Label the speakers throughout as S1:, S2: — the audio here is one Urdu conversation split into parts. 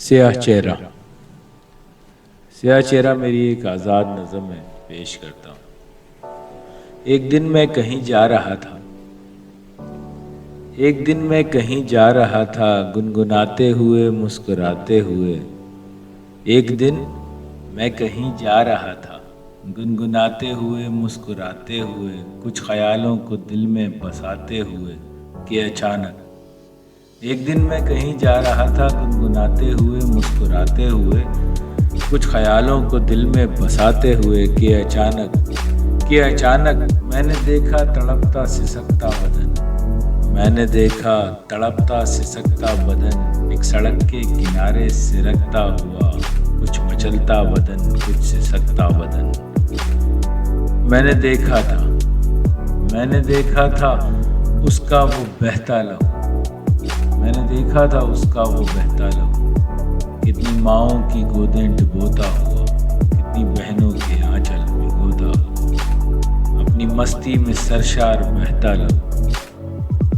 S1: سیاہ چہرہ سیاہ چہرہ میری ایک آزاد نظم ہے، پیش کرتا ہوں۔ ایک دن میں کہیں جا رہا تھا، گنگناتے ہوئے مسکراتے ہوئے۔ ایک دن میں کہیں جا رہا تھا، گنگناتے ہوئے مسکراتے ہوئے، کچھ خیالوں کو دل میں بساتے ہوئے کہ اچانک۔ ایک دن میں کہیں جا رہا تھا، گنگناتے ہوئے مسکراتے ہوئے، کچھ خیالوں کو دل میں بساتے ہوئے کہ اچانک میں نے دیکھا تڑپتا سسکتا بدن، ایک سڑک کے کنارے سرکتا ہوا، کچھ مچلتا بدن، کچھ سسکتا بدن۔ میں نے دیکھا تھا اس کا وہ بہتا لہو، کتنی ماؤں کی گودیں ڈبوتا ہوا، کتنی بہنوں کے آنچل بھگوتا ہوا، اپنی مستی میں سرشار بہتا لہو،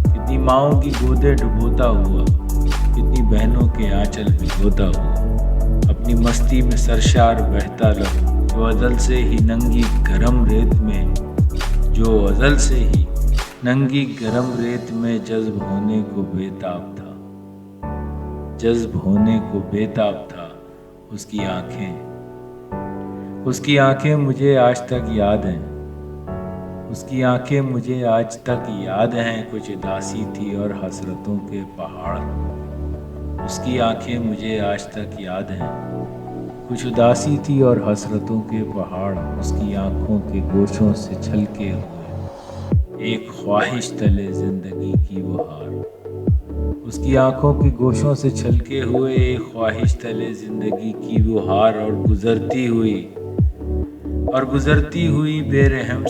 S1: کتنی ماؤں کی گودیں ڈبوتا ہوا، کتنی بہنوں کے آنچل بھگوتا ہوا، اپنی مستی میں سرشار بہتا لہو، جو ازل سے ہی ننگی گرم ریت میں جذب ہونے کو بےتاب تھا۔ اس کی آنکھیں مجھے آج تک یاد ہیں، کچھ اداسی تھی اور حسرتوں کے پہاڑ۔ اس کی آنکھیں مجھے آج تک یاد ہیں، کچھ اداسی تھی اور حسرتوں کے پہاڑ۔ اس کی آنکھوں کے گوشوں سے چھلکے ہوئے ایک خواہش تلے زندگی کی وہ ہار۔ اس کی آنکھوں کے گوشوں سے چھلکے ہوئے ایک خواہش تلے زندگی کی وہ ہار، اور گزرتی ہوئی بے رحم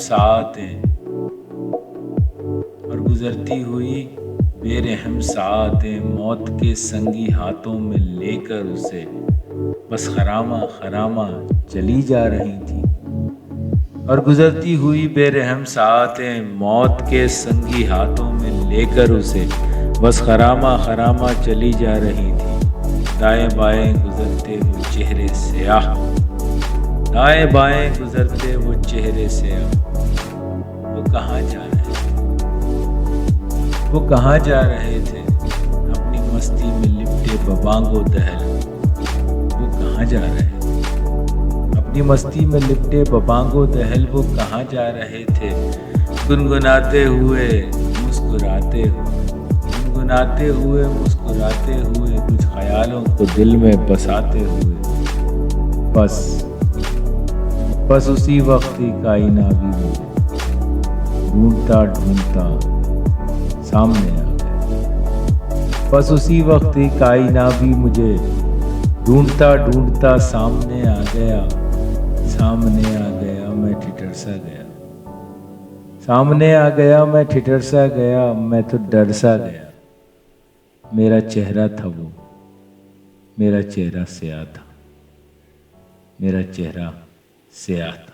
S1: ساعتیں موت کے سنگی ہاتھوں میں لے کر اسے بس خراما چلی جا رہی تھی، اور گزرتی ہوئی بے رحم ساعتیں موت کے سنگی ہاتھوں میں لے کر اسے بس خراما چلی جا رہی تھی۔ دائیں بائیں گزرتے وہ چہرے سیاہ، وہ کہاں جا رہے تھے اپنی مستی میں لپٹے ببانگ و دہل۔ وہ کہاں جا رہے تھے اپنی مستی میں لپٹے ببانگ و دہل، وہ کہاں جا رہے تھے گنگناتے ہوئے مسکراتے ہوئے، کچھ خیالوں کو دل میں بساتے ہوئے۔ بس اسی وقت ایک آئینہ بھی مجھے ڈھونڈتا سامنے آ گیا۔ بس اسی وقت ایک آئینہ بھی مجھے ڈھونڈتا سامنے آ گیا، میں ٹھٹر سا گیا، میں تو ڈر سا گیا۔ میرا چہرہ تھا وہ، میرا چہرہ سیاہ تھا،